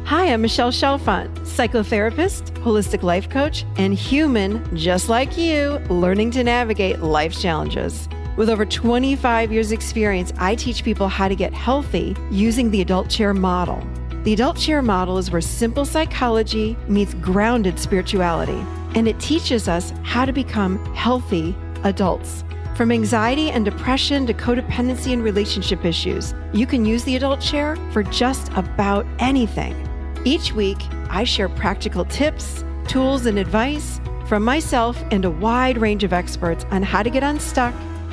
Hi, I'm Michelle Chalfant, psychotherapist, holistic life coach, and human just like you, learning to navigate life's challenges. With over 25 years experience, I teach people how to get healthy using the adult chair model. The adult chair model is where simple psychology meets grounded spirituality, and it teaches us how to become healthy adults. From anxiety and depression to codependency and relationship issues, you can use the adult chair for just about anything. Each week, I share practical tips, tools, and advice from myself and a wide range of experts on how to get unstuck,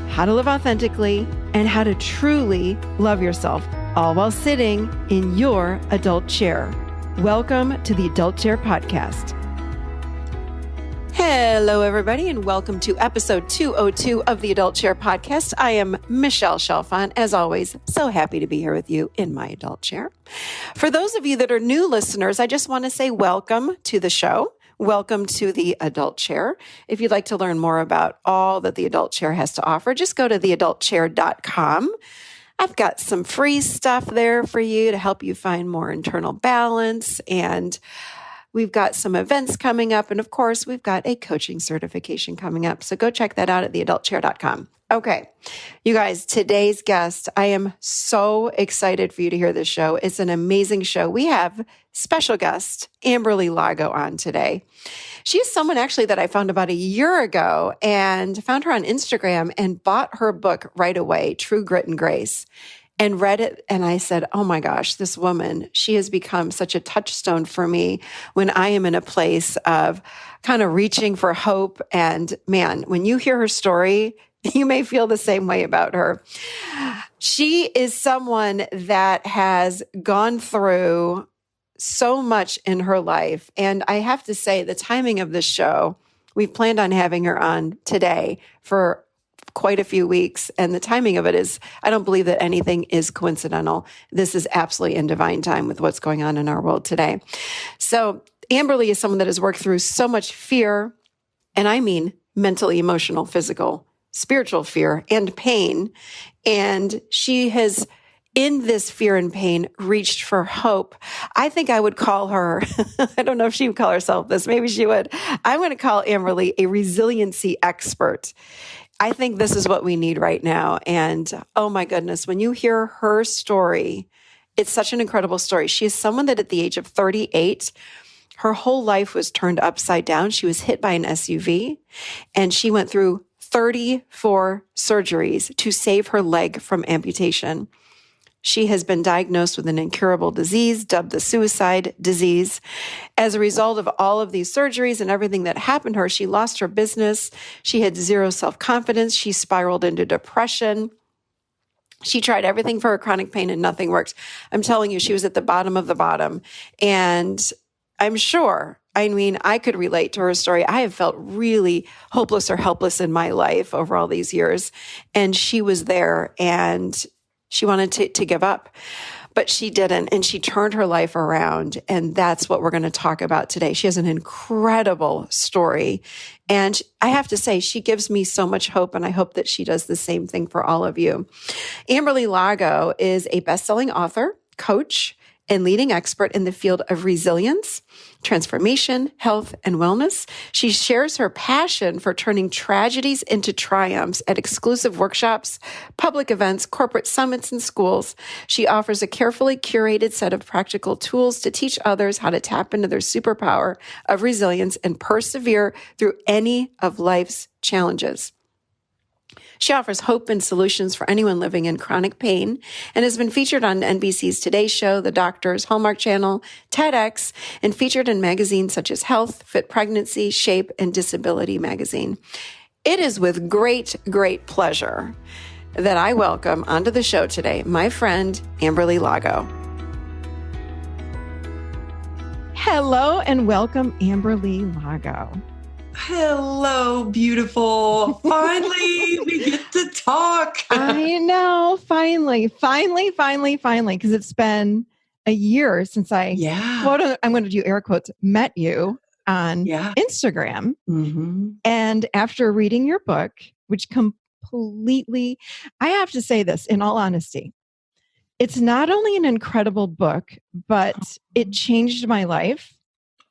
how to live authentically, and how to truly love yourself, all while sitting in your adult chair. Welcome to the Adult Chair Podcast. Hello, everybody, and welcome to episode 202 of the Adult Chair Podcast. I am Michelle Chalfant. As always, so happy to be here with you in my adult chair. For those of you that are new listeners, I just want to say welcome to the show. Welcome to the Adult Chair. If you'd like to learn more about all that the Adult Chair has to offer, just go to theadultchair.com. I've got some free stuff there for you to help you find more internal balance, and we've got some events coming up. And of course, we've got a coaching certification coming up. So go check that out at theadultchair.com. Okay, you guys, today's guest, I am so excited for you to hear this show. It's an amazing show. We have special guest, Amberly Lago, on today. She's someone actually that I found about a year ago and found her on Instagram and bought her book right away, True Grit and Grace, and read it. And I said, oh my gosh, this woman, she has become such a touchstone for me when I am in a place of kind of reaching for hope. And man, when you hear her story, you may feel the same way about her. She is someone that has gone through so much in her life. And I have to say, the timing of this show, we've planned on having her on today for quite a few weeks. And the timing of it is, I don't believe that anything is coincidental. This is absolutely in divine time with what's going on in our world today. So Amberly is someone that has worked through so much fear, and I mean mentally, emotional, physical, spiritual fear and pain. And she has, in this fear and pain, reached for hope. I think I would call her, I don't know if she would call herself this, maybe she would. I'm going to call Amberly a resiliency expert. I think this is what we need right now. And oh my goodness, when you hear her story, it's such an incredible story. She is someone that at the age of 38, her whole life was turned upside down. She was hit by an SUV and she went through 34 surgeries to save her leg from amputation. She has been diagnosed with an incurable disease, dubbed the suicide disease. As a result of all of these surgeries and everything that happened to her, she lost her business. She had zero self-confidence. She spiraled into depression. She tried everything for her chronic pain and nothing worked. I'm telling you, she was at the bottom of the bottom. And I'm sure, I mean, I could relate to her story. I have felt really hopeless or helpless in my life over all these years. And she was there and she wanted to give up, but she didn't. And she turned her life around. And that's what we're going to talk about today. She has an incredible story. And I have to say, she gives me so much hope. And I hope that she does the same thing for all of you. Amberly Lago is a best-selling author, coach, and leading expert in the field of resilience, transformation, health, and wellness. She shares her passion for turning tragedies into triumphs at exclusive workshops, public events, corporate summits, and schools. She offers a carefully curated set of practical tools to teach others how to tap into their superpower of resilience and persevere through any of life's challenges. She offers hope and solutions for anyone living in chronic pain and has been featured on NBC's Today Show, The Doctors, Hallmark Channel, TEDx, and featured in magazines such as Health, Fit Pregnancy, Shape, and Disability Magazine. It is with great, great pleasure that I welcome onto the show today my friend, Amberly Lago. Hello and welcome, Amberly Lago. Hello, beautiful. Finally, we get to talk. I know. Finally, because it's been a year since I'm going to do air quotes, met you on Instagram. Mm-hmm. And after reading your book, which completely, I have to say this in all honesty, it's not only an incredible book, but it changed my life.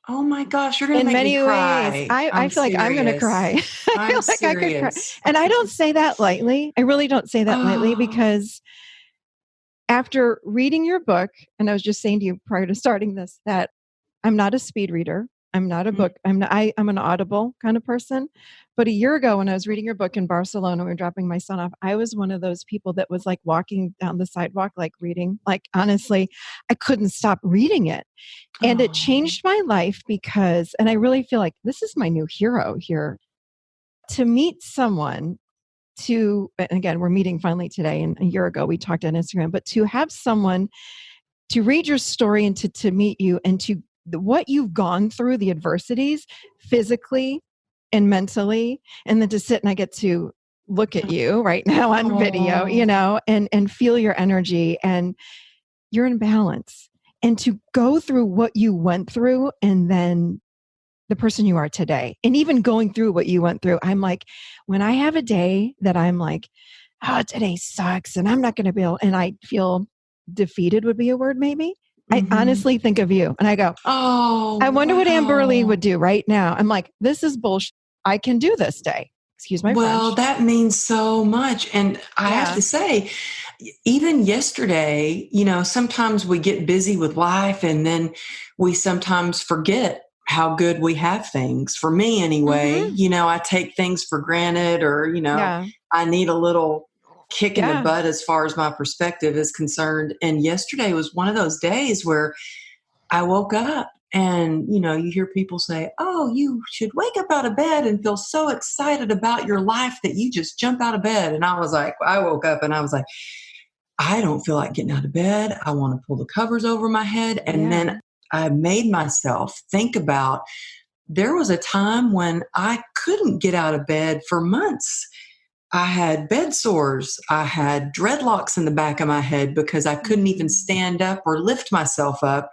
Oh my gosh, you're going to In make me many ways. cry. I feel like I'm going to cry. I I'm feel like I could cry. serious. And I don't say that lightly. I really don't say that lightly, Oh, because after reading your book, and I was just saying to you prior to starting this, that I'm not a speed reader. I'm not a book. I'm an audible kind of person. But a year ago, when I was reading your book in Barcelona, we were dropping my son off. I was one of those people that was like walking down the sidewalk, like reading, like honestly, I couldn't stop reading it. And it changed my life because, and I really feel like this is my new hero here, to meet someone and again, we're meeting finally today, and a year ago we talked on Instagram, but to have someone to read your story and to meet you and to what you've gone through, the adversities physically and mentally, and then to sit and I get to look at you right now on video, and feel your energy, and you're in balance. And to go through what you went through and then the person you are today, and even going through what you went through, I'm like, when I have a day that I'm like, oh, today sucks and I'm not going to be able, and I feel defeated would be a word maybe. I honestly think of you and I go, I wonder what Amberly would do right now. I'm like, this is bullshit. I can do this day. Excuse my French. Well, that means so much. And I have to say, even yesterday, sometimes we get busy with life and then we sometimes forget how good we have things. For me anyway, I take things for granted, or, I need a little kick in the butt as far as my perspective is concerned. And yesterday was one of those days where I woke up and, you hear people say, oh, you should wake up out of bed and feel so excited about your life that you just jump out of bed. And I woke up and I was like, I don't feel like getting out of bed. I want to pull the covers over my head. And then I made myself think about, there was a time when I couldn't get out of bed for months. I had bed sores. I had dreadlocks in the back of my head because I couldn't even stand up or lift myself up.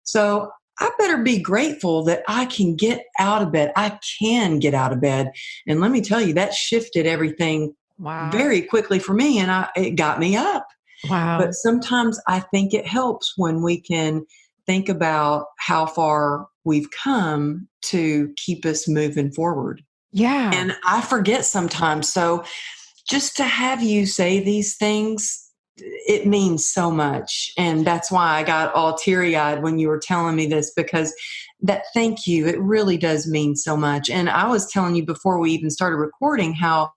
So I better be grateful that I can get out of bed. I can get out of bed. And let me tell you, that shifted everything very quickly for me, and it got me up. Wow. But sometimes I think it helps when we can think about how far we've come to keep us moving forward. Yeah. And I forget sometimes. So just to have you say these things, it means so much. And that's why I got all teary-eyed when you were telling me this, because that thank you, it really does mean so much. And I was telling you before we even started recording how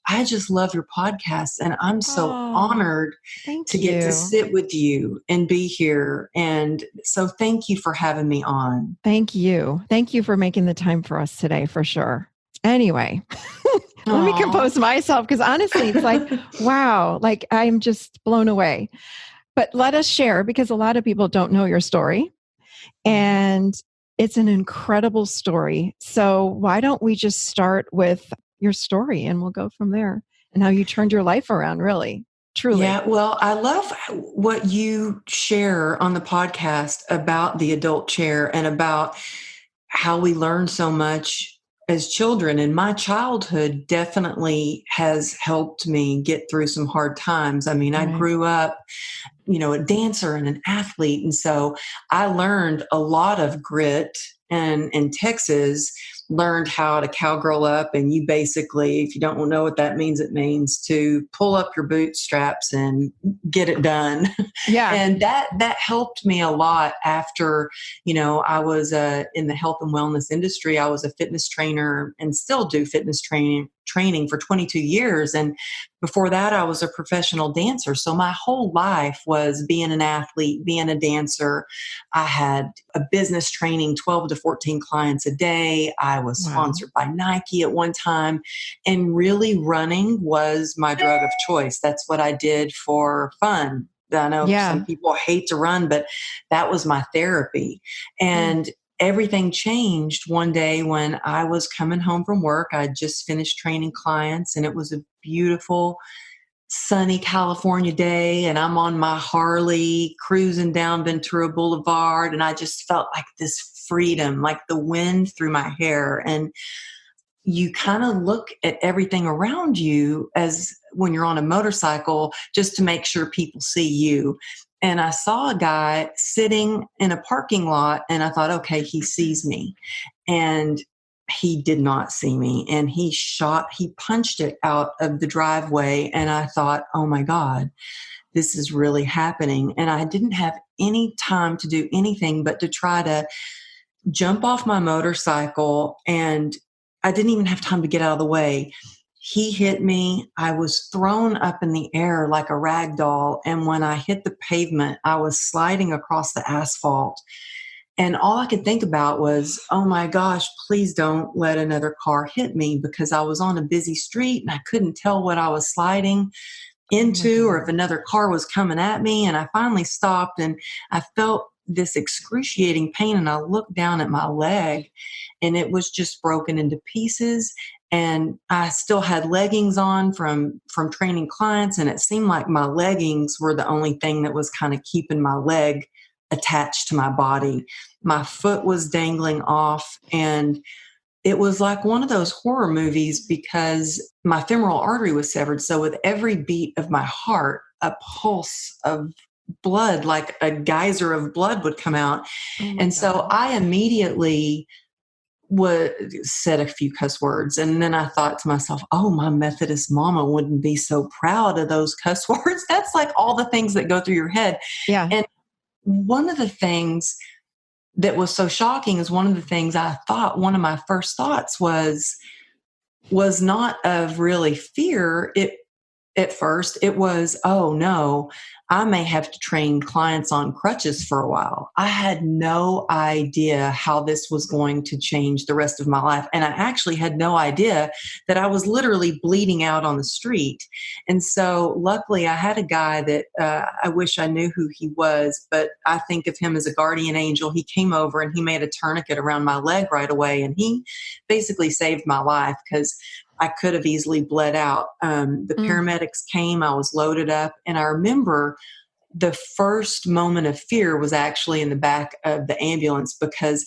I just love your podcast, and I'm so honored to get to sit with you and be here. And so thank you for having me on. Thank you. Thank you for making the time for us today, for sure. Anyway, let me compose myself, because honestly, it's like, wow, like I'm just blown away. But let us share, because a lot of people don't know your story, and it's an incredible story. So why don't we just start with your story and we'll go from there, and how you turned your life around, really, truly. Yeah, well, I love what you share on the podcast about the adult chair and about how we learn so much as children. And my childhood definitely has helped me get through some hard times. I mean, I grew up, a dancer and an athlete. And so I learned a lot of grit, and in Texas, learned how to cowgirl up. And you basically, if you don't know what that means, it means to pull up your bootstraps and get it done. Yeah. And that helped me a lot after, I was in the health and wellness industry. I was a fitness trainer and still do fitness training for 22 years. And before that, I was a professional dancer. So my whole life was being an athlete, being a dancer. I had a business training 12 to 14 clients a day. I was sponsored by Nike at one time. And really, running was my drug of choice. That's what I did for fun. I know some people hate to run, but that was my therapy. And everything changed one day when I was coming home from work. I just finished training clients, and it was a beautiful, sunny California day. And I'm on my Harley cruising down Ventura Boulevard. And I just felt like this freedom, like the wind through my hair. And you kind of look at everything around you as when you're on a motorcycle, just to make sure people see you. And I saw a guy sitting in a parking lot, and I thought, okay, he sees me. And he did not see me. And he punched it out of the driveway. And I thought, oh my God, this is really happening. And I didn't have any time to do anything but to try to jump off my motorcycle, and I didn't even have time to get out of the way. He hit me. I was thrown up in the air like a rag doll. And when I hit the pavement, I was sliding across the asphalt. And all I could think about was, oh my gosh, please don't let another car hit me, because I was on a busy street and I couldn't tell what I was sliding into or if another car was coming at me. And I finally stopped, and I felt this excruciating pain, and I looked down at my leg, and it was just broken into pieces. And I still had leggings on from training clients, and it seemed like my leggings were the only thing that was kind of keeping my leg attached to my body. My foot was dangling off, and it was like one of those horror movies, because my femoral artery was severed. So with every beat of my heart, a pulse of blood, like a geyser of blood, would come out. And so I immediately said a few cuss words. And then I thought to myself, oh, my Methodist mama wouldn't be so proud of those cuss words. That's like all the things that go through your head. Yeah. And one of the things that was so shocking is one of the things I thought, one of my first thoughts was not of really fear. At first, it was, oh no, I may have to train clients on crutches for a while. I had no idea how this was going to change the rest of my life. And I actually had no idea that I was literally bleeding out on the street. And so luckily I had a guy that I wish I knew who he was, but I think of him as a guardian angel. He came over and he made a tourniquet around my leg right away. And he basically saved my life, because I could have easily bled out. The paramedics came, I was loaded up. And I remember the first moment of fear was actually in the back of the ambulance, because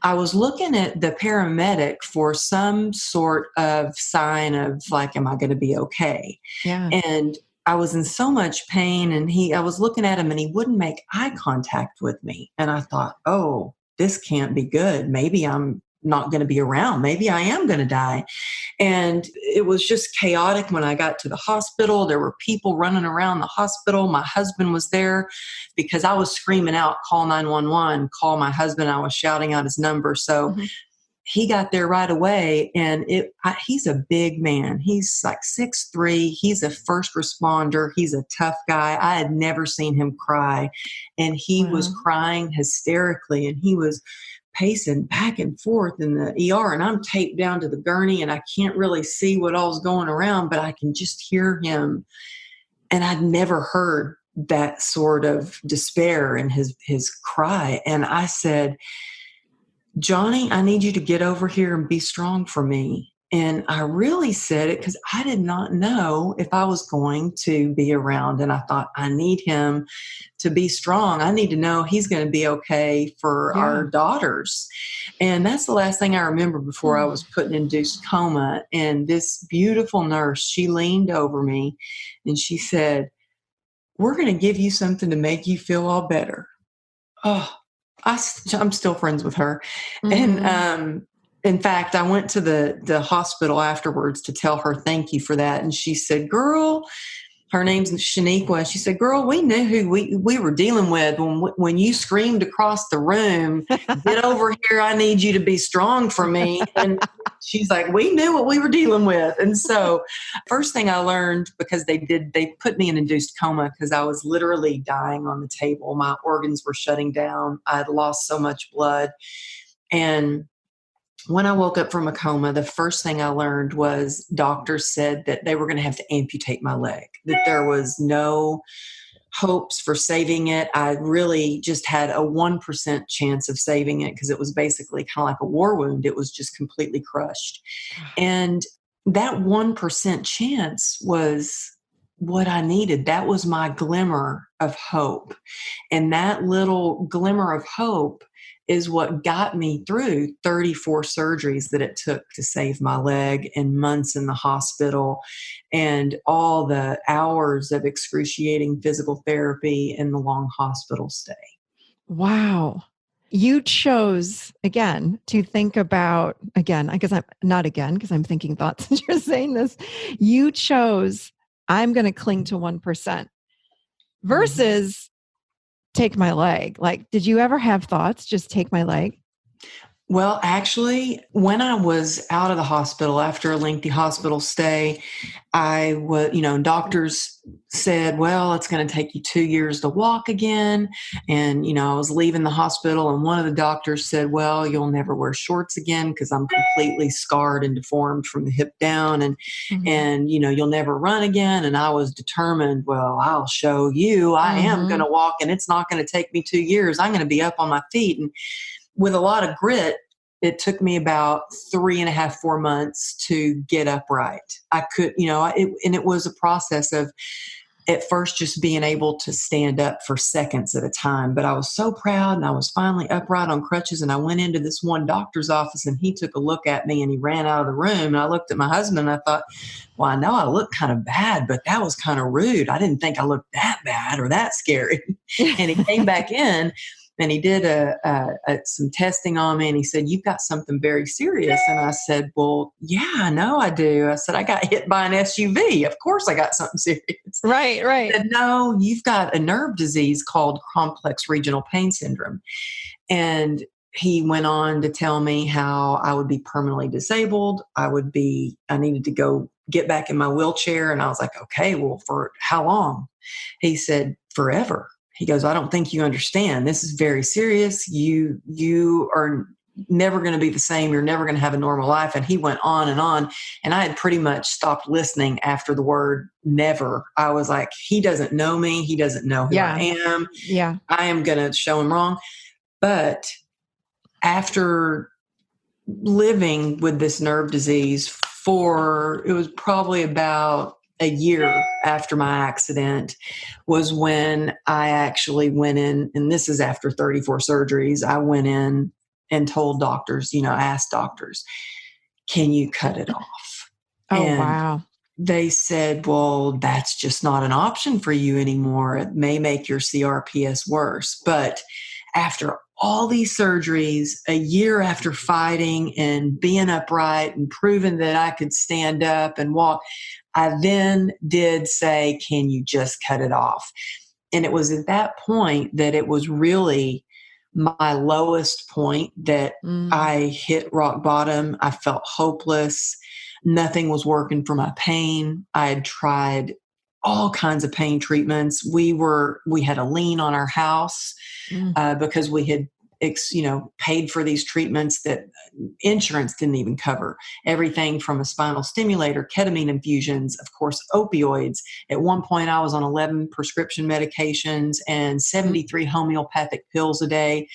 I was looking at the paramedic for some sort of sign of like, am I going to be okay? Yeah. And I was in so much pain, and I was looking at him, and he wouldn't make eye contact with me. And I thought, oh, this can't be good. Maybe I'm not going to be around. Maybe I am going to die. And it was just chaotic when I got to the hospital. There were people running around the hospital. My husband was there, because I was screaming out, call 911, call my husband. I was shouting out his number. So he got there right away, and he's a big man. He's like 6'3". He's a first responder. He's a tough guy. I had never seen him cry, and he was crying hysterically, and he was pacing back and forth in the ER, and I'm taped down to the gurney, and I can't really see what all's going around, but I can just hear him. And I'd never heard that sort of despair in his cry. And I said, Johnny, I need you to get over here and be strong for me. And I really said it because I did not know if I was going to be around. And I thought, I need him to be strong. I need to know he's going to be okay for our daughters. And that's the last thing I remember before I was put in induced coma. And this beautiful nurse, she leaned over me and she said, we're going to give you something to make you feel all better. Oh, I'm still friends with her. And in fact, I went to the hospital afterwards to tell her thank you for that. And she said, girl, her name's Shaniqua. She said, girl, we knew who we were dealing with when you screamed across the room, get over here, I need you to be strong for me. And she's like, we knew what we were dealing with. And so first thing I learned, because they put me in induced coma because I was literally dying on the table. My organs were shutting down. I had lost so much blood. And when I woke up from a coma, the first thing I learned was doctors said that they were going to have to amputate my leg, that there was no hopes for saving it. I really just had a 1% chance of saving it because it was basically kind of like a war wound. It was just completely crushed. And that 1% chance was what I needed. That was my glimmer of hope. And that little glimmer of hope is what got me through 34 surgeries that it took to save my leg, and months in the hospital, and all the hours of excruciating physical therapy and the long hospital stay. Wow. You chose, again, to think about, again, I guess I'm not again, because I'm thinking thoughts as you're saying this. You chose, I'm going to cling to 1% versus take my leg. Like, did you ever have thoughts, just take my leg? Well, actually, when I was out of the hospital after a lengthy hospital stay, I was, doctors said, well, it's going to take you 2 years to walk again. And, I was leaving the hospital, and one of the doctors said, well, you'll never wear shorts again because I'm completely scarred and deformed from the hip down. And you'll never run again. And I was determined, well, I'll show you. I am going to walk, and it's not going to take me 2 years. I'm going to be up on my feet. And with a lot of grit, it took me about 3.5, 4 months to get upright. I could, and it was a process of at first just being able to stand up for seconds at a time. But I was so proud, and I was finally upright on crutches. And I went into this one doctor's office, and he took a look at me, and he ran out of the room. And I looked at my husband, and I thought, well, I know I look kind of bad, but that was kind of rude. I didn't think I looked that bad or that scary. And he came back in, and he did some testing on me, and he said, you've got something very serious. And I said, well, yeah, I know I do. I said, I got hit by an SUV. Of course I got something serious. Right. He said, no, you've got a nerve disease called complex regional pain syndrome. And he went on to tell me how I would be permanently disabled. I needed to go get back in my wheelchair. And I was like, okay, well, for how long? He said, forever. He goes, I don't think you understand. This is very serious. You are never going to be the same. You're never going to have a normal life. And he went on. And I had pretty much stopped listening after the word never. I was like, he doesn't know me. He doesn't know who I am. Yeah. I am going to show him wrong. But after living with this nerve disease it was probably about a year after my accident, was when I actually went in, and this is after 34 surgeries, I went in and told doctors, asked doctors, can you cut it off? Oh, and wow. They said, well, that's just not an option for you anymore. It may make your CRPS worse. But after all these surgeries, a year after fighting and being upright and proving that I could stand up and walk, I then did say, can you just cut it off? And it was at that point that it was really my lowest point that I hit rock bottom. I felt hopeless. Nothing was working for my pain. I had tried all kinds of pain treatments. We had a lien on our house because we had paid for these treatments that insurance didn't even cover. Everything from a spinal stimulator, ketamine infusions, of course, opioids. At one point, I was on 11 prescription medications and 73 homeopathic pills a day.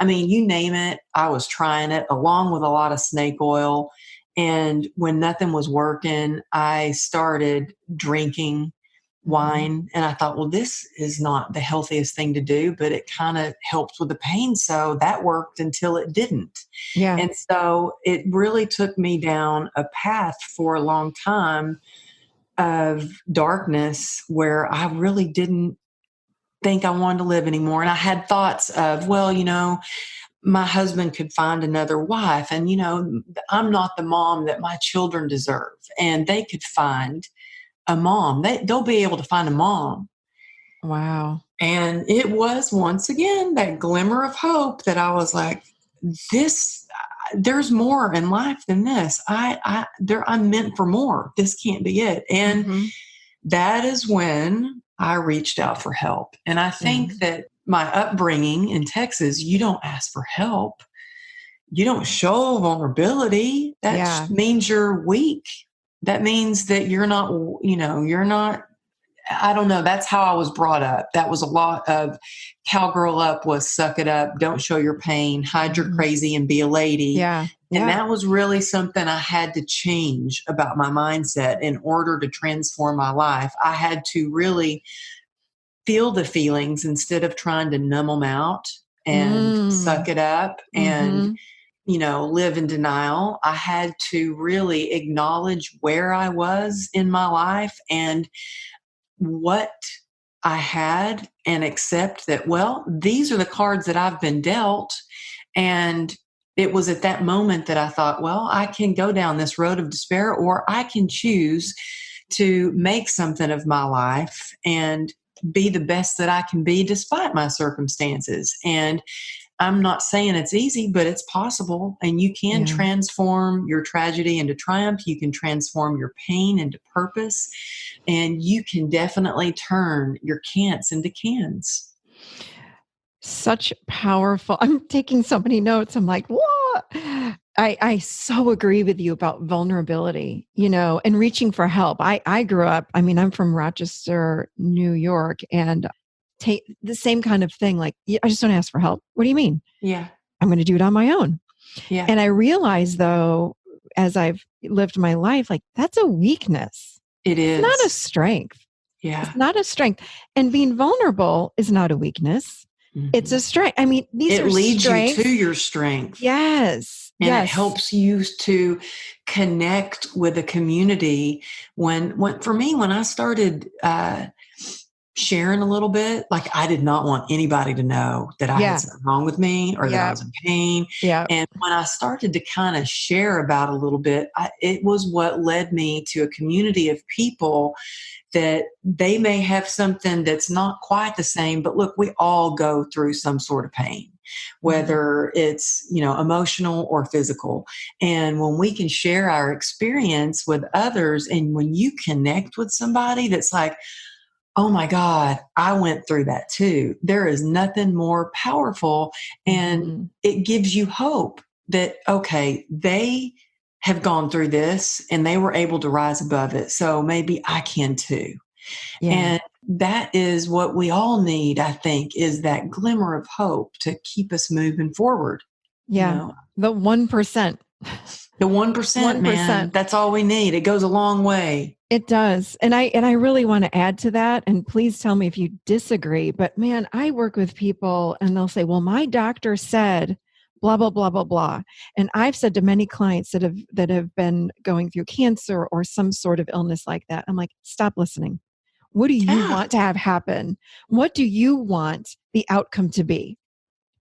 I mean, you name it, I was trying it, along with a lot of snake oil. And when nothing was working, I started drinking wine. And I thought, well, this is not the healthiest thing to do, but it kind of helps with the pain. So that worked until it didn't. Yeah. And so it really took me down a path for a long time of darkness where I really didn't think I wanted to live anymore. And I had thoughts of, well, my husband could find another wife, and, I'm not the mom that my children deserve. And they could find a mom. They'll be able to find a mom. Wow. And it was once again that glimmer of hope that I was like, there's more in life than this. I'm meant for more. This can't be it. And that is when I reached out for help. And I think that my upbringing in Texas, you don't ask for help. You don't show vulnerability. That means you're weak. That means that you're not, I don't know. That's how I was brought up. That was a lot of cowgirl up was suck it up. Don't show your pain, hide your crazy and be a lady. Yeah. And that was really something I had to change about my mindset in order to transform my life. I had to really feel the feelings instead of trying to numb them out and suck it up and, Mm-hmm. live in denial. I had to really acknowledge where I was in my life and what I had and accept that, well, these are the cards that I've been dealt. And it was at that moment that I thought, well, I can go down this road of despair, or I can choose to make something of my life and be the best that I can be despite my circumstances. And I'm not saying it's easy, but it's possible. And you can transform your tragedy into triumph. You can transform your pain into purpose. And you can definitely turn your can'ts into cans. Such powerful. I'm taking so many notes. I'm like, what? I so agree with you about vulnerability, and reaching for help. I grew up, I'm from Rochester, New York, and the same kind of thing. Like, I just don't ask for help. What do you mean? Yeah. I'm going to do it on my own. Yeah. And I realize, though, as I've lived my life, like, that's a weakness. It's not a strength. Yeah. It's not a strength. And being vulnerable is not a weakness. Mm-hmm. It's a strength. These are leads strengths. You to your strength. Yes. And it helps you to connect with a community. When for me, when I started sharing a little bit, like, I did not want anybody to know that I had something wrong with me or that I was in pain. Yeah. And when I started to kind of share about a little bit, it was what led me to a community of people that they may have something that's not quite the same, but look, we all go through some sort of pain, whether it's, emotional or physical. And when we can share our experience with others, and when you connect with somebody that's like, oh my God, I went through that too, there is nothing more powerful. And it gives you hope that, okay, they have gone through this and they were able to rise above it. So maybe I can too. Yeah. And that is what we all need, I think, is that glimmer of hope to keep us moving forward. Yeah. The 1%. The 1%, man, that's all we need. It goes a long way. It does. And I really want to add to that. And please tell me if you disagree. But man, I work with people and they'll say, well, my doctor said blah, blah, blah, blah, blah. And I've said to many clients that have been going through cancer or some sort of illness like that, I'm like, stop listening. What do you want to have happen? What do you want the outcome to be?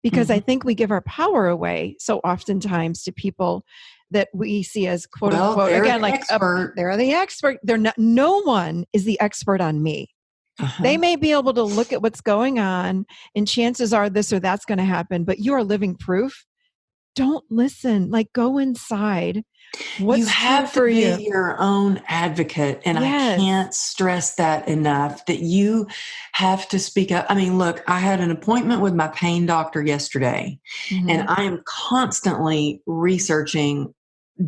Because I think we give our power away so oftentimes to people that we see as quote unquote, again, like they're the expert. They're not, no one is the expert on me. They may be able to look at what's going on and chances are this or that's going to happen, but you are living proof. Don't listen, like go inside. What's you have true for to be you? Your own advocate. And I can't stress that enough, that you have to speak up. Look, I had an appointment with my pain doctor yesterday, and I am constantly researching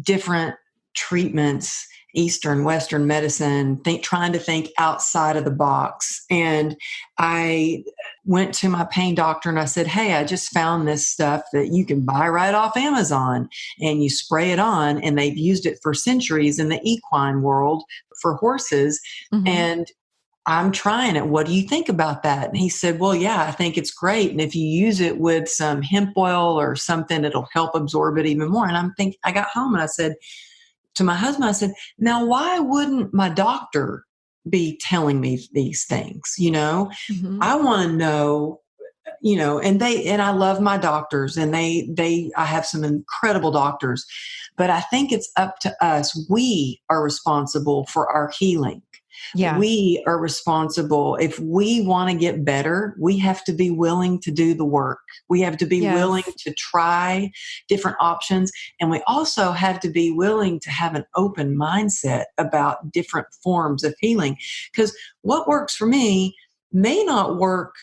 different treatments, Eastern, Western medicine, trying to think outside of the box. And I went to my pain doctor and I said, hey, I just found this stuff that you can buy right off Amazon and you spray it on. And they've used it for centuries in the equine world for horses. And I'm trying it. What do you think about that? And he said, well, yeah, I think it's great. And if you use it with some hemp oil or something, it'll help absorb it even more. And I got home and I said to my husband, I said, now, why wouldn't my doctor be telling me these things? I want to know, and I love my doctors, and I have some incredible doctors, but I think it's up to us. We are responsible for our healing. Yeah. We are responsible. If we want to get better, we have to be willing to do the work. We have to be willing to try different options. And we also have to be willing to have an open mindset about different forms of healing. Because what works for me may not work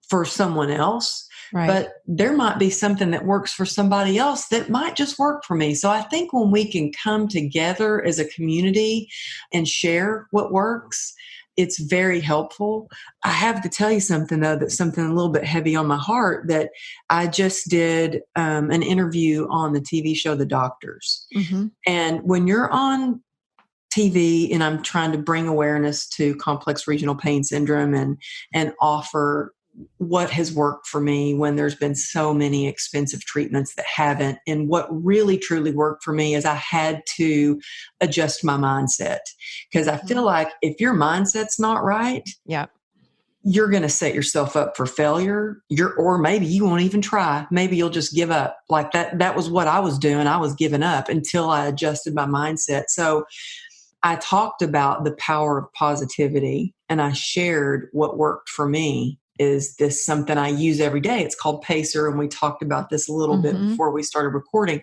for someone else. Right. But there might be something that works for somebody else that might just work for me. So I think when we can come together as a community and share what works, it's very helpful. I have to tell you something, though, that's something a little bit heavy on my heart, that I just did an interview on the TV show, The Doctors. And when you're on TV, and I'm trying to bring awareness to complex regional pain syndrome and offer what has worked for me when there's been so many expensive treatments that haven't. And what really, truly worked for me is I had to adjust my mindset, because I feel like if your mindset's not right, you're going to set yourself up for failure. Or maybe you won't even try. Maybe you'll just give up. Like that was what I was doing. I was giving up until I adjusted my mindset. So I talked about the power of positivity, and I shared what worked for me. Is this something I use every day? It's called Pacer. And we talked about this a little bit before we started recording.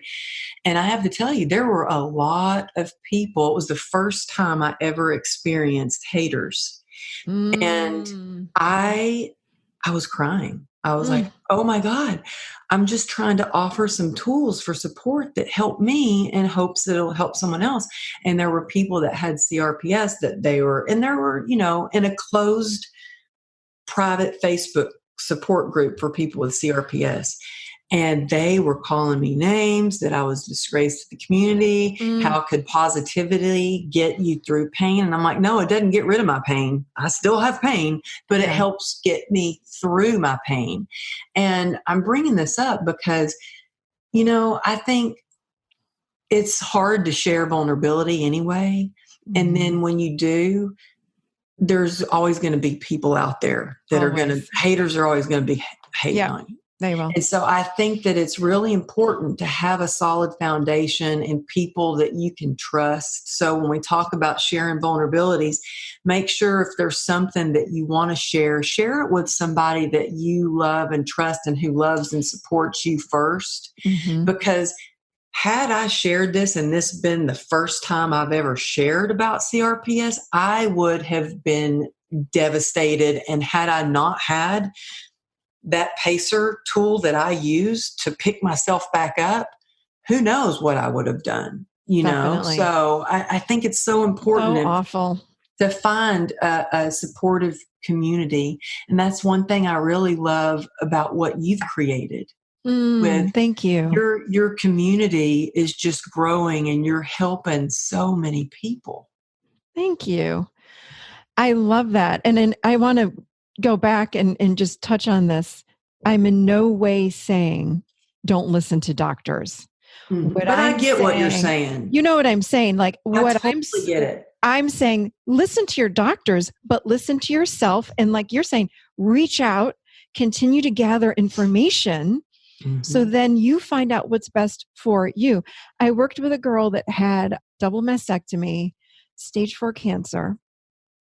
And I have to tell you, there were a lot of people. It was the first time I ever experienced haters. And I was crying. I was like, oh my God, I'm just trying to offer some tools for support that help me in hopes that it'll help someone else. And there were people that had CRPS and there were, in a closed private Facebook support group for people with CRPS. And they were calling me names, that I was disgraced to the community. How could positivity get you through pain? And I'm like, no, it doesn't get rid of my pain. I still have pain, but it helps get me through my pain. And I'm bringing this up because, I think it's hard to share vulnerability anyway. And then when you do, there's always going to be people out there that haters are always going to be hating on you. They will. And so I think that it's really important to have a solid foundation and people that you can trust. So when we talk about sharing vulnerabilities, make sure if there's something that you want to share it with somebody that you love and trust and who loves and supports you first. Because had I shared this and this been the first time I've ever shared about CRPS, I would have been devastated. And had I not had that Pacer tool that I use to pick myself back up, who knows what I would have done, Definitely. So I think it's so important to find a supportive community. And that's one thing I really love about what you've created. Thank you. Your community is just growing and you're helping so many people. Thank you. I love that. And then I want to go back and just touch on this. I'm in no way saying don't listen to doctors. But I get what you're saying. You know what I'm saying? Like I totally get it. I'm saying listen to your doctors, but listen to yourself. And like you're saying, reach out, continue to gather information. So then you find out what's best for you. I worked with a girl that had double mastectomy, stage 4 cancer.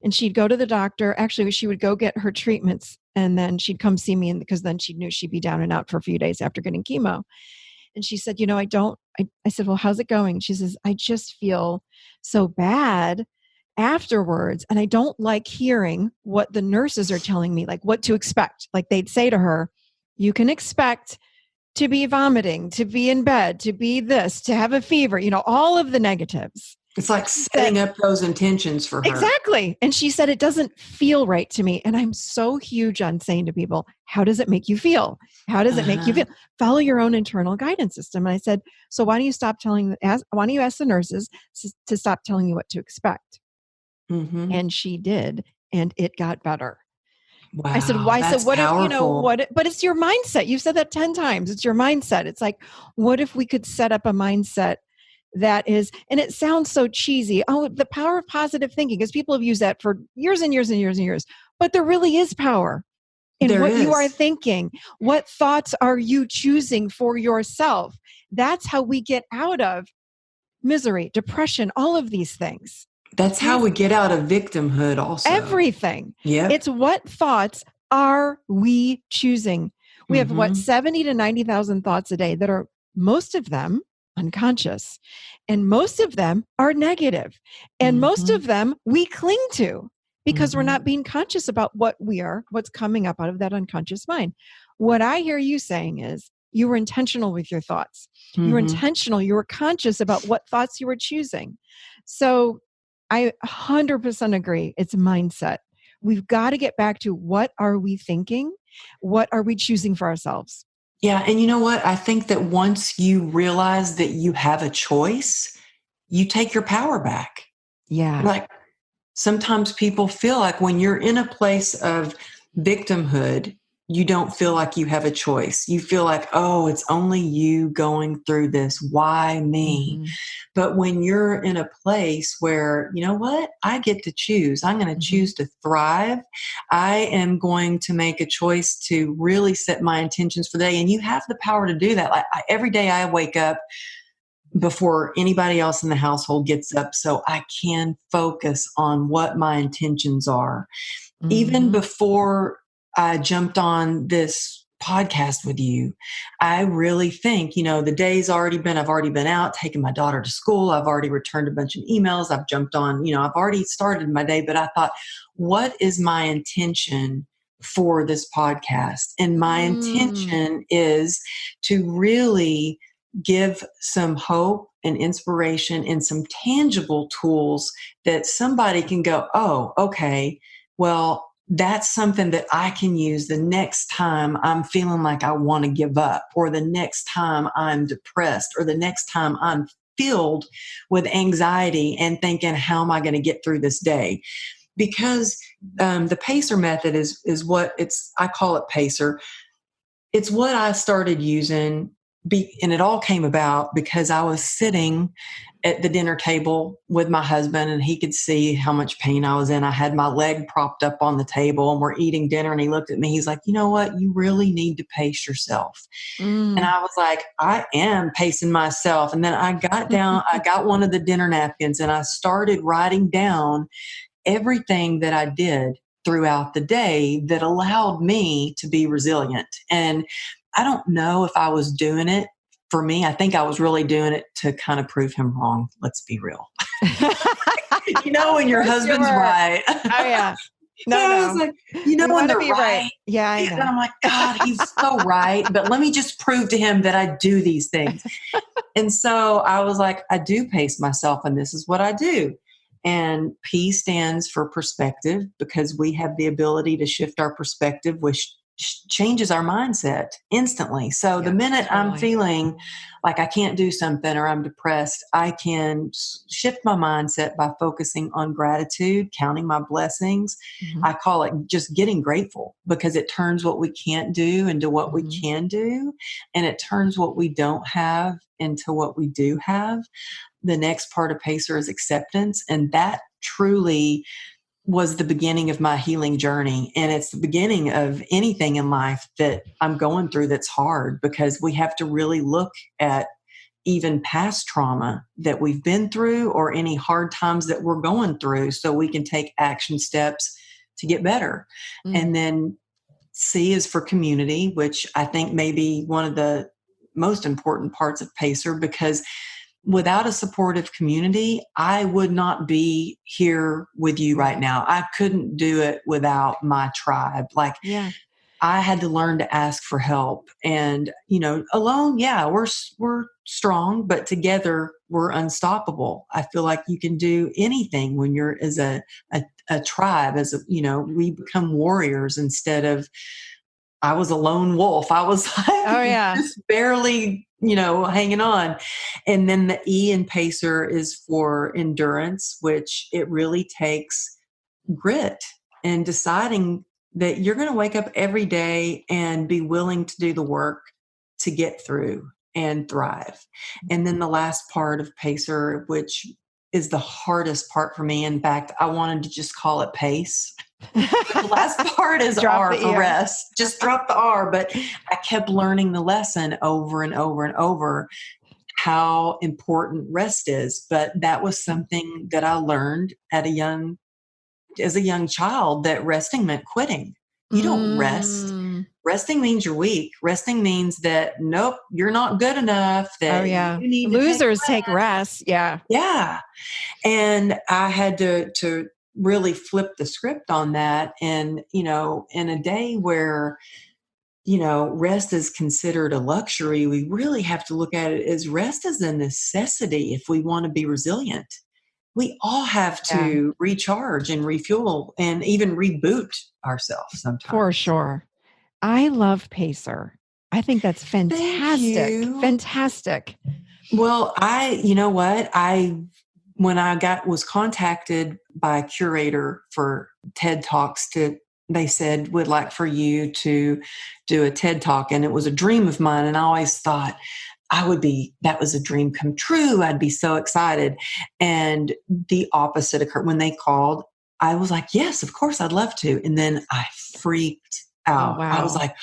And she'd go to the doctor. Actually, she would go get her treatments and then she'd come see me because then she knew she'd be down and out for a few days after getting chemo. And she said, I said, well, how's it going? She says, I just feel so bad afterwards. And I don't like hearing what the nurses are telling me, like what to expect. Like they'd say to her, you can expect to be vomiting, to be in bed, to be this, to have a fever, all of the negatives. It's like setting up those intentions for her. Exactly. And she said, it doesn't feel right to me. And I'm so huge on saying to people, how does it make you feel? How does it make you feel? Follow your own internal guidance system. And I said, so why don't you why don't you ask the nurses to stop telling you what to expect? And she did. And it got better. Wow, I said, why? That's so what powerful. but it's your mindset. You've said that 10 times. It's your mindset. It's like, what if we could set up a mindset that is, and it sounds so cheesy. Oh, the power of positive thinking, because people have used that for years and years and years and years. But there really is power in you are thinking. What thoughts are you choosing for yourself? That's how we get out of misery, depression, all of these things. That's how we get out of victimhood also. Everything. Yeah. It's what thoughts are we choosing? We have 70 to 90,000 thoughts a day that are, most of them, unconscious. And most of them are negative. And most of them we cling to because we're not being conscious about what's coming up out of that unconscious mind. What I hear you saying is you were intentional with your thoughts. You were intentional. You were conscious about what thoughts you were choosing. So I 100% agree. It's mindset. We've got to get back to what are we thinking? What are we choosing for ourselves? Yeah. And you know what? I think that once you realize that you have a choice, you take your power back. Yeah. Like sometimes people feel like when you're in a place of victimhood, you don't feel like you have a choice. You feel like, oh, it's only you going through this. Why me? Mm-hmm. But when you're in a place where, you know what, I get to choose. I'm going to choose to thrive. I am going to make a choice to really set my intentions for the day. And you have the power to do that. Like every day I wake up before anybody else in the household gets up so I can focus on what my intentions are. Even before I jumped on this podcast with you, I really think, the day's I've already been out, taking my daughter to school. I've already returned a bunch of emails. I've jumped on, I've already started my day, but I thought, what is my intention for this podcast? And my intention is to really give some hope and inspiration and some tangible tools that somebody can go, oh, okay, well, that's something that I can use the next time I'm feeling like I want to give up, or the next time I'm depressed, or the next time I'm filled with anxiety and thinking, how am I going to get through this day? Because the PACER method is what I call it PACER. It's what I started using, and it all came about because I was sitting at the dinner table with my husband, and he could see how much pain I was in. I had my leg propped up on the table, and we're eating dinner, and he looked at me. He's like, you know what? You really need to pace yourself. And I was like, I am pacing myself. And then I got down, I got one of the dinner napkins, and I started writing down everything that I did throughout the day that allowed me to be resilient. And I don't know if I was doing it for me. I think I was really doing it to kind of prove him wrong. Let's be real. When your husband's right. Oh, yeah. No, I was like, when they're right. Yeah, I know. And I'm like, God, he's so right. But let me just prove to him that I do these things. And so I was like, I do pace myself, and this is what I do. And P stands for perspective, because we have the ability to shift our perspective, which changes our mindset instantly. So the minute I'm feeling like I can't do something or I'm depressed, I can shift my mindset by focusing on gratitude, counting my blessings. I call it just getting grateful, because it turns what we can't do into what we can do. And it turns what we don't have into what we do have. The next part of PACER is acceptance. And that truly was the beginning of my healing journey. And it's the beginning of anything in life that I'm going through that's hard, because we have to really look at even past trauma that we've been through, or any hard times that we're going through, so we can take action steps to get better. And then C is for community, which I think may be one of the most important parts of PACER, because without a supportive community, I would not be here with you right now. I couldn't do it without my tribe. I had to learn to ask for help. And, alone, we're strong, but together we're unstoppable. I feel like you can do anything when you're as a tribe, we become warriors instead of, I was a lone wolf. I was like, just barely, hanging on. And then the E in PACER is for endurance, which it really takes grit and deciding that you're going to wake up every day and be willing to do the work to get through and thrive. And then the last part of PACER, which is the hardest part for me. In fact, I wanted to just call it PACE. The last part is R for rest. Just drop the R. But I kept learning the lesson over and over and over, how important rest is. But that was something that I learned as a young child, that resting meant quitting. You don't rest. Resting means you're weak. Resting means that, nope, you're not good enough. That you need Losers to take rest. Yeah. Yeah. And I had to really flip the script on that. And, in a day where, rest is considered a luxury, we really have to look at it as rest is a necessity if we want to be resilient. We all have to recharge and refuel and even reboot ourselves sometimes. For sure. I love PACER. I think that's fantastic. Fantastic. Well, when I was contacted by a curator for TED Talks to they said, would like for you to do a TED Talk. And it was a dream of mine. And I always thought that was a dream come true. I'd be so excited. And the opposite occurred when they called. I was like, yes, of course, I'd love to. And then I freaked out. Oh, wow. I was like,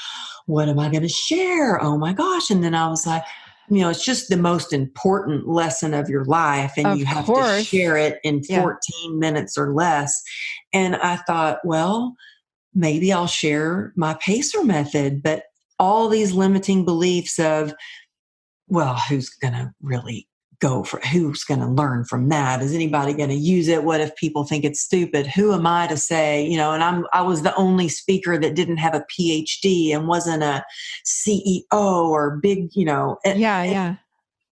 what am I going to share? Oh my gosh. And then I was like, it's just the most important lesson of your life. And you have to share it in 14 minutes or less. And I thought, well, maybe I'll share my pacer method, but all these limiting beliefs of, well, who's going to really who's going to learn from that? Is anybody going to use it? What if people think it's stupid? Who am I to say, and I was the only speaker that didn't have a PhD and wasn't a CEO or big,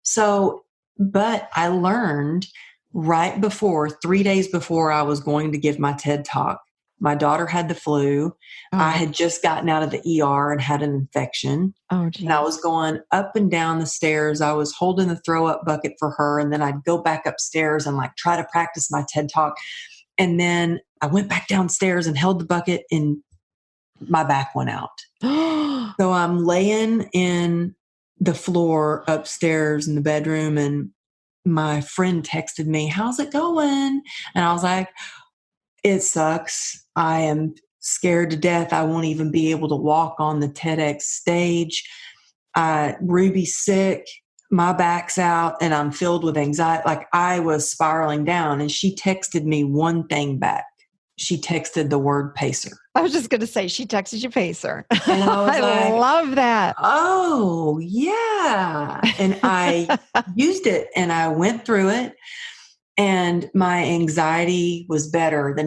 So, but I learned right before, 3 days before I was going to give my TED Talk, my daughter had the flu. Oh. I had just gotten out of the ER and had an infection. Oh, geez. And I was going up and down the stairs. I was holding the throw up bucket for her. And then I'd go back upstairs and try to practice my TED Talk. And then I went back downstairs and held the bucket and my back went out. So I'm laying in the floor upstairs in the bedroom and my friend texted me, how's it going? And I was like, it sucks. I am scared to death. I won't even be able to walk on the TEDx stage. Ruby's sick. My back's out and I'm filled with anxiety. I was spiraling down and she texted me one thing back. She texted the word pacer. I was just going to say, she texted you pacer. And I love that. Oh, yeah. And I used it and I went through it. And my anxiety was better.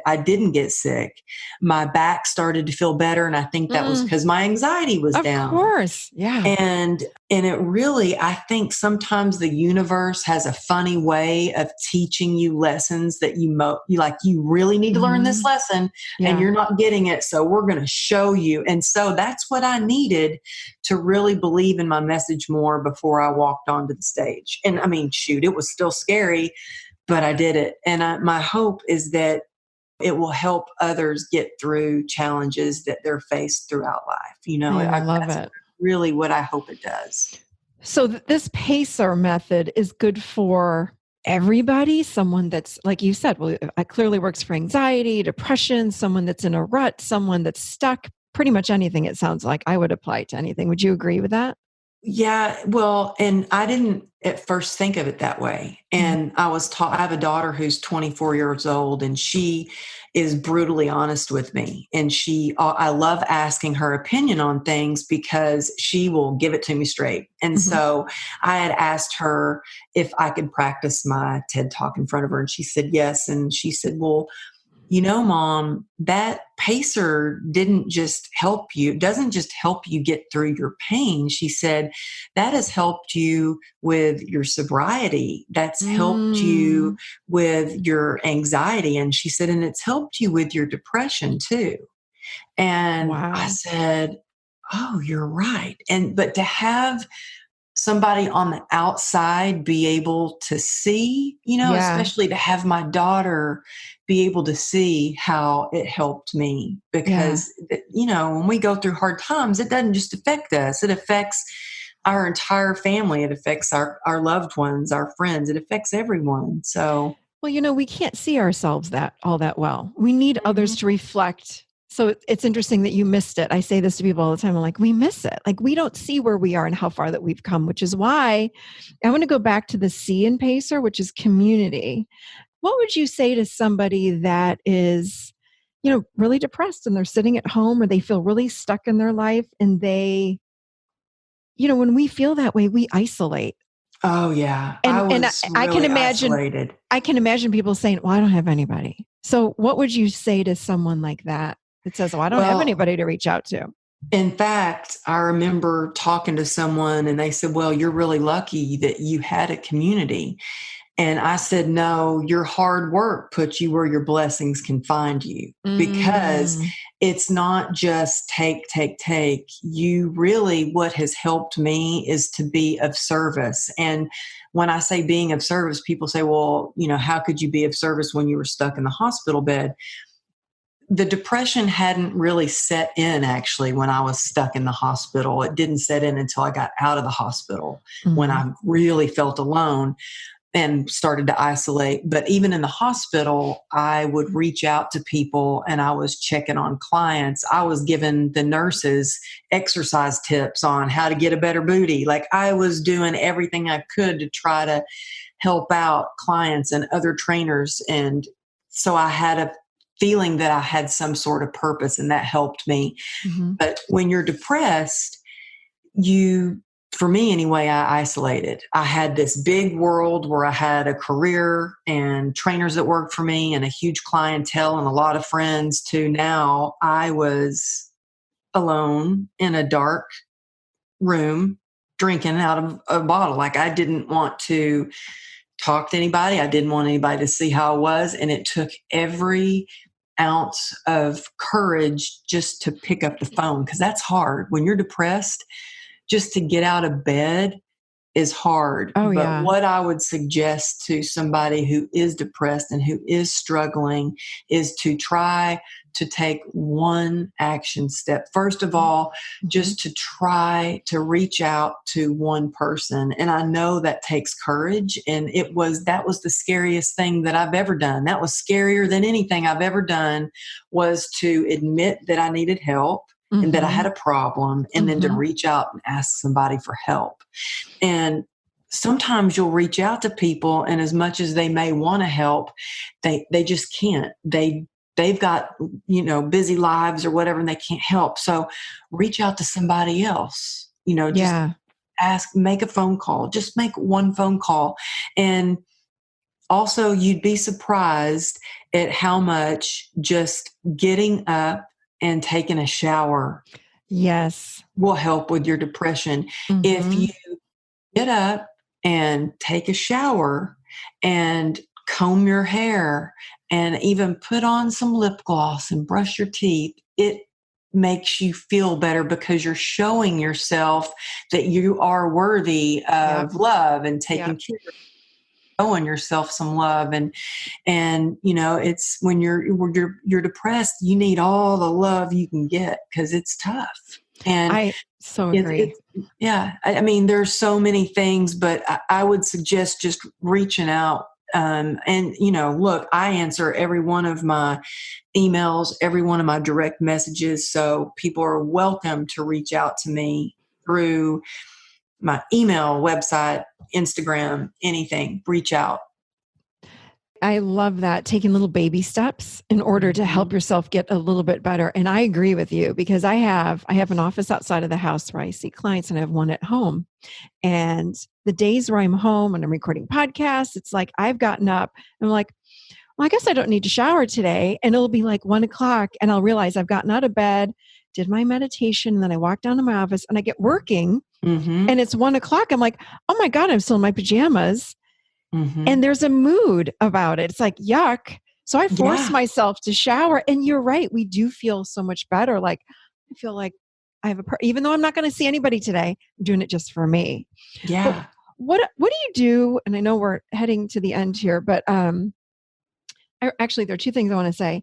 I didn't get sick. My back started to feel better. And I think that was because my anxiety was down. Of course. Yeah. And it really, I think sometimes the universe has a funny way of teaching you lessons that you really need to learn this lesson and you're not getting it. So we're going to show you. And so that's what I needed to really believe in my message more before I walked onto the stage. And I mean, shoot, it was still scary, but I did it. And my hope is that it will help others get through challenges that they're faced throughout life. I love it. Really what I hope it does. So this pacer method is good for everybody. Someone that's, like you said, well, it clearly works for anxiety, depression, someone that's in a rut, someone that's stuck, pretty much anything. It sounds like I would apply to anything. Would you agree with that? Yeah, well, and I didn't at first think of it that way. And I was taught, I have a daughter who's 24 years old and she is brutally honest with me. And I love asking her opinion on things because she will give it to me straight. And so I had asked her if I could practice my TED Talk in front of her. And she said, yes. And she said, well, Mom, that pacer doesn't just help you get through your pain. She said, that has helped you with your sobriety. That's helped you with your anxiety. And she said, and it's helped you with your depression too. And I said, oh, you're right. But to have somebody on the outside be able to see, especially to have my daughter be able to see how it helped me because, when we go through hard times, it doesn't just affect us. It affects our entire family. It affects our loved ones, our friends. It affects everyone. So, well, we can't see ourselves all that well. We need others to reflect. So it's interesting that you missed it. I say this to people all the time. I'm like, we miss it. We don't see where we are and how far that we've come, which is why I want to go back to the C in PACER, which is community. What would you say to somebody that is, really depressed and they're sitting at home or they feel really stuck in their life and they, when we feel that way, we isolate. Oh yeah. I can imagine, isolated. I can imagine people saying, well, I don't have anybody. So what would you say to someone like that? It says, I don't have anybody to reach out to. In fact, I remember talking to someone and they said, well, you're really lucky that you had a community. And I said, no, your hard work puts you where your blessings can find you because it's not just take. You really, what has helped me is to be of service. And when I say being of service, people say, well, how could you be of service when you were stuck in the hospital bed? the depression hadn't really set in actually when I was stuck in the hospital. It didn't set in until I got out of the hospital when I really felt alone and started to isolate. But even in the hospital, I would reach out to people and I was checking on clients. I was giving the nurses exercise tips on how to get a better booty. Like I was doing everything I could to try to help out clients and other trainers. And so I had a feeling that I had some sort of purpose, and that helped me. But when you're depressed, for me anyway, I isolated. I had this big world where I had a career and trainers that worked for me and a huge clientele and a lot of friends, to now I was alone in a dark room drinking out of a bottle. Like I didn't want to talk to anybody. I didn't want anybody to see how I was. And it took every ounce of courage just to pick up the phone, because that's hard. When you're depressed, just to get out of bed is hard. But what I would suggest to somebody who is depressed and who is struggling is to try to take one action step. First of all, just to try to reach out to one person. And I know that takes courage. And that was the scariest thing that I've ever done. That was scarier than anything I've ever done, was to admit that I needed help and that I had a problem, and then to reach out and ask somebody for help. And sometimes you'll reach out to people, and as much as they may want to help, they just can't. They've got, busy lives or whatever, and they can't help. So reach out to somebody else, just make a phone call, just make one phone call. And also you'd be surprised at how much just getting up and taking a shower will help with your depression. If you get up and take a shower and comb your hair and even put on some lip gloss and brush your teeth, it makes you feel better, because you're showing yourself that you are worthy of love and taking care of showing yourself some love. And it's when you're depressed, you need all the love you can get, because it's tough. And I so agree. I mean, there's so many things, but I would suggest just reaching out. Look, I answer every one of my emails, every one of my direct messages. So people are welcome to reach out to me through my email, website, Instagram, anything. Reach out. I love that, taking little baby steps in order to help yourself get a little bit better. And I agree with you, because I have an office outside of the house where I see clients, and I have one at home. And the days where I'm home and I'm recording podcasts, it's like I've gotten up and I'm like, well, I guess I don't need to shower today. And it'll be like 1:00 and I'll realize I've gotten out of bed, did my meditation, and then I walk down to my office and I get working and it's 1:00. I'm like, oh my God, I'm still in my pajamas. And there's a mood about it. It's like, yuck. So I force myself to shower. And you're right. We do feel so much better. Like, I feel like I have even though I'm not going to see anybody today, I'm doing it just for me. Yeah. But what do you do? And I know we're heading to the end here, but actually, there are two things I want to say.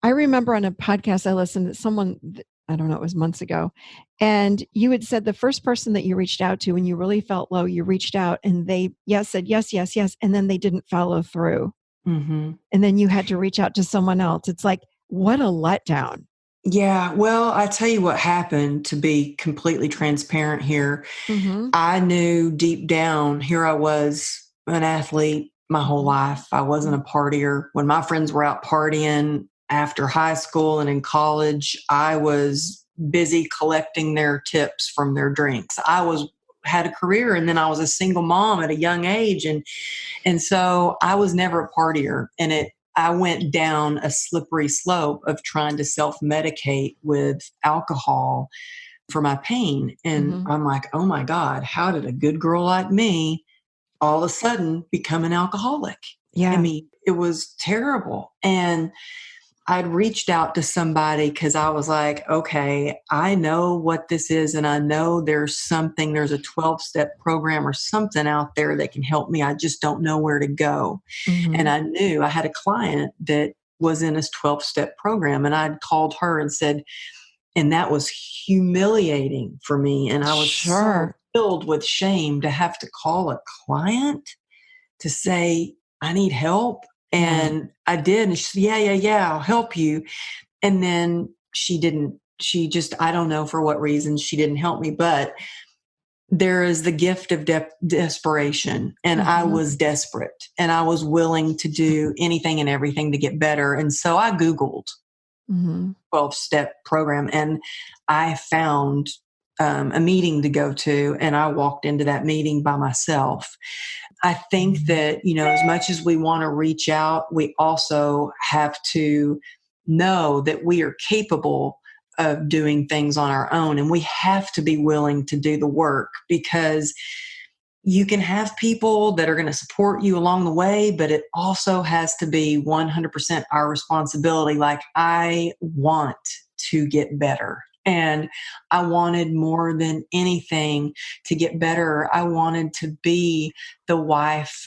I remember on a podcast I listened to someone, I don't know, it was months ago. And you had said the first person that you reached out to when you really felt low, you reached out and they said yes. And then they didn't follow through. And then you had to reach out to someone else. It's like, what a letdown. Yeah. Well, I tell you what happened, to be completely transparent here. I knew deep down, here I was, an athlete my whole life. I wasn't a partier. When my friends were out partying after high school and in college, I was busy collecting their tips from their drinks. Had a career, and then I was a single mom at a young age. And so I was never a partier, and I went down a slippery slope of trying to self-medicate with alcohol for my pain. And I'm like, oh my God, how did a good girl like me all of a sudden become an alcoholic? Yeah. I mean, it was terrible. And I'd reached out to somebody because I was like, okay, I know what this is. And I know there's a 12-step program or something out there that can help me. I just don't know where to go. And I knew I had a client that was in his 12-step program. And I'd called her and said, and that was humiliating for me. And I was so filled with shame to have to call a client to say, I need help. And I did. And she said, yeah, I'll help you. And then she didn't, I don't know for what reason she didn't help me, but there is the gift of desperation. And I was desperate and I was willing to do anything and everything to get better. And so I Googled 12-step program and I found a meeting to go to, and I walked into that meeting by myself. I think that, as much as we want to reach out, we also have to know that we are capable of doing things on our own, and we have to be willing to do the work, because you can have people that are going to support you along the way, but it also has to be 100% our responsibility. Like, I want to get better. And I wanted more than anything to get better. I wanted to be the wife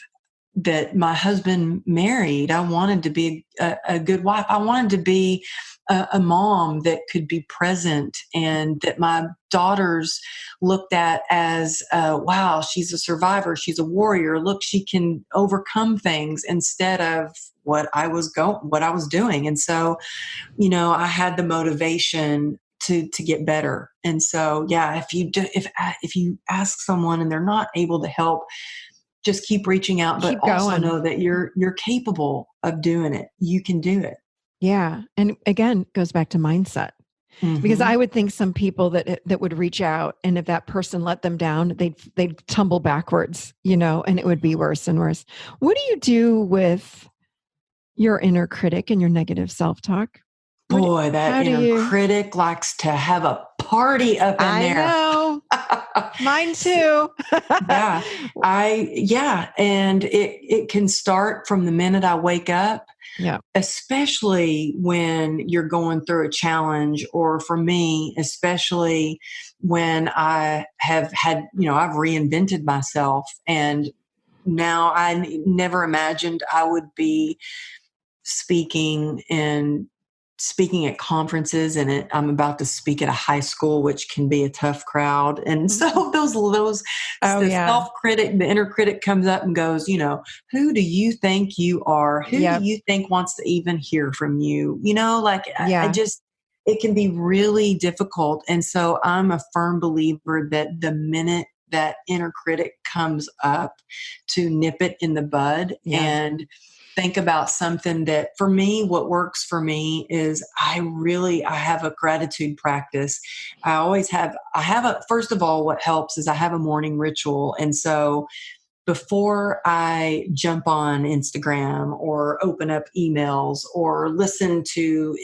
that my husband married. I wanted to be a good wife. I wanted to be a mom that could be present and that my daughters looked at as, wow, she's a survivor. She's a warrior. Look, she can overcome things, instead of what I was doing. And so, I had the motivation to get better. And so, if you ask someone and they're not able to help, just keep reaching out, but also know that you're capable of doing it. You can do it. Yeah. And again, it goes back to mindset. Because I would think some people that would reach out, and if that person let them down, they'd tumble backwards, and it would be worse and worse. What do you do with your inner critic and your negative self-talk? Boy, that inner critic likes to have a party up in there. I know. Mine too. And it can start from the minute I wake up. Yeah. Especially when you're going through a challenge, or for me, especially when I have had, I've reinvented myself, and now I never imagined I would be speaking at conferences, and I'm about to speak at a high school, which can be a tough crowd. And so the self-critic, the inner critic comes up and goes, who do you think you are? Who do you think wants to even hear from you? It can be really difficult. And so I'm a firm believer that the minute that inner critic comes up, to nip it in the bud and think about something that, for me, what works for me is I have a gratitude practice. First of all, what helps is I have a morning ritual. And so before I jump on Instagram or open up emails or listen to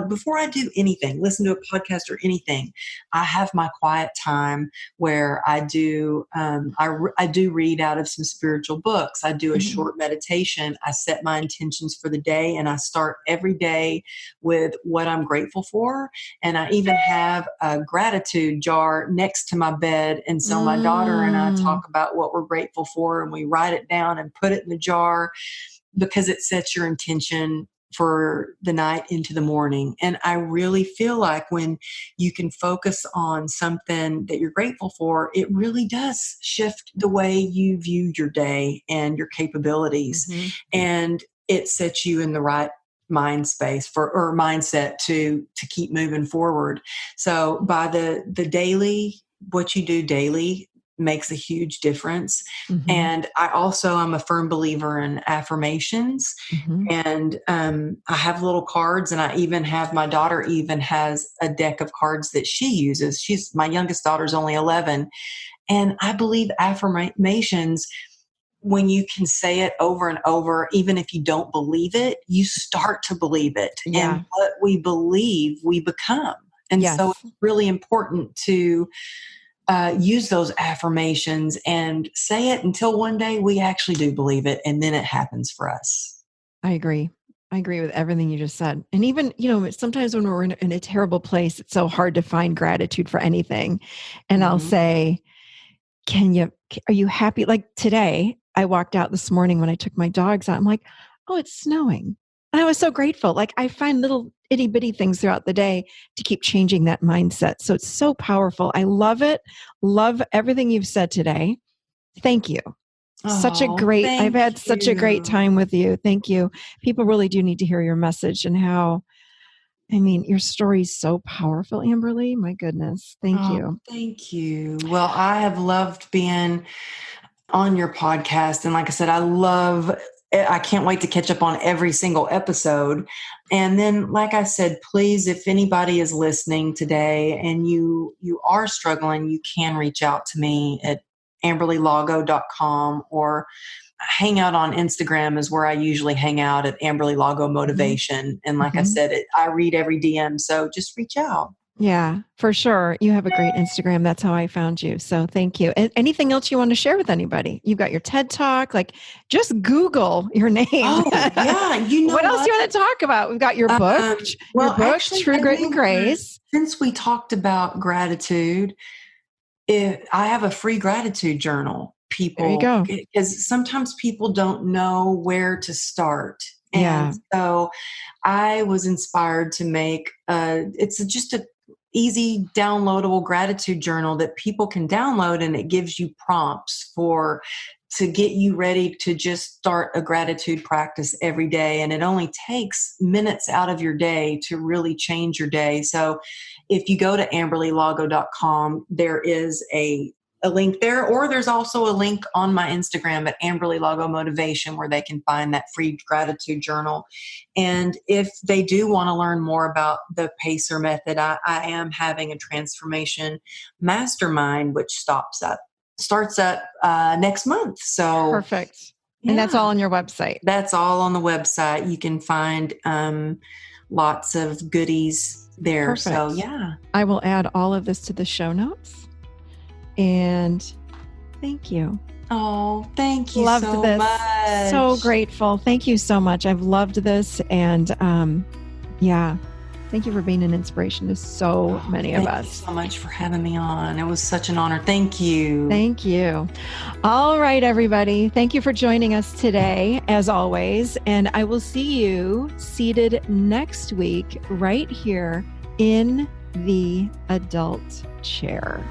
before I do anything, listen to a podcast or anything, I have my quiet time where I do read out of some spiritual books. I do a short meditation. I set my intentions for the day, and I start every day with what I'm grateful for. And I even have a gratitude jar next to my bed. And so my daughter and I talk about what we're grateful for, and we write it down and put it in the jar, because it sets your intention for the night into the morning. And I really feel like when you can focus on something that you're grateful for, it really does shift the way you view your day and your capabilities. And it sets you in the right mindset to keep moving forward. So by the daily, what you do daily makes a huge difference. And I'm a firm believer in affirmations. And I have little cards, and my daughter even has a deck of cards that she uses. My youngest daughter's only 11. And I believe affirmations, when you can say it over and over, even if you don't believe it, you start to believe it. And what we believe, we become. And so it's really important to use those affirmations and say it until one day we actually do believe it, and then it happens for us. I agree. I agree with everything you just said. And even, sometimes when we're in a terrible place, it's so hard to find gratitude for anything. And I'll say, are you happy? Like today, I walked out this morning when I took my dogs out. I'm like, oh, it's snowing. And I was so grateful. Like I find little itty bitty things throughout the day to keep changing that mindset. So it's so powerful. I love it. Love everything you've said today. Thank you. I've had such a great time with you. Thank you. People really do need to hear your message and how, your story is so powerful, Amberly. My goodness. Thank you. Thank you. Well, I have loved being on your podcast. And like I said, I can't wait to catch up on every single episode. And then, like I said, please, if anybody is listening today and you are struggling, you can reach out to me at amberlylago.com or hang out on Instagram is where I usually hang out at Amberly Lago Motivation. And like I said, I read every DM. So just reach out. Yeah, for sure. You have a great Instagram. That's how I found you. So thank you. Anything else you want to share with anybody? You've got your TED Talk. Like, just Google your name. Oh, yeah. What else do you want to talk about? We've got your book. Actually, True Grit and Grace. Since we talked about gratitude, I have a free gratitude journal. There you go. Because sometimes people don't know where to start. And so I was inspired to make it's just a easy downloadable gratitude journal that people can download, and it gives you prompts to get you ready to just start a gratitude practice every day. And it only takes minutes out of your day to really change your day. So if you go to amberlylago.com, there is a link there, or there's also a link on my Instagram at Amberly Lago Motivation where they can find that free gratitude journal. And if they do want to learn more about the PACER method, I am having a transformation mastermind, which starts up next month. So perfect. Yeah. And that's all on your website. That's all on the website. You can find lots of goodies there. Perfect. So yeah, I will add all of this to the show notes. And thank you. Oh, thank you loved so this. much. So grateful. Thank you so much. I've loved this. And thank you for being an inspiration to so many of us. Thank you so much for having me on. It was such an honor. Thank you. Thank you. All right, everybody. Thank you for joining us today, as always. And I will see you seated next week right here in the adult chair.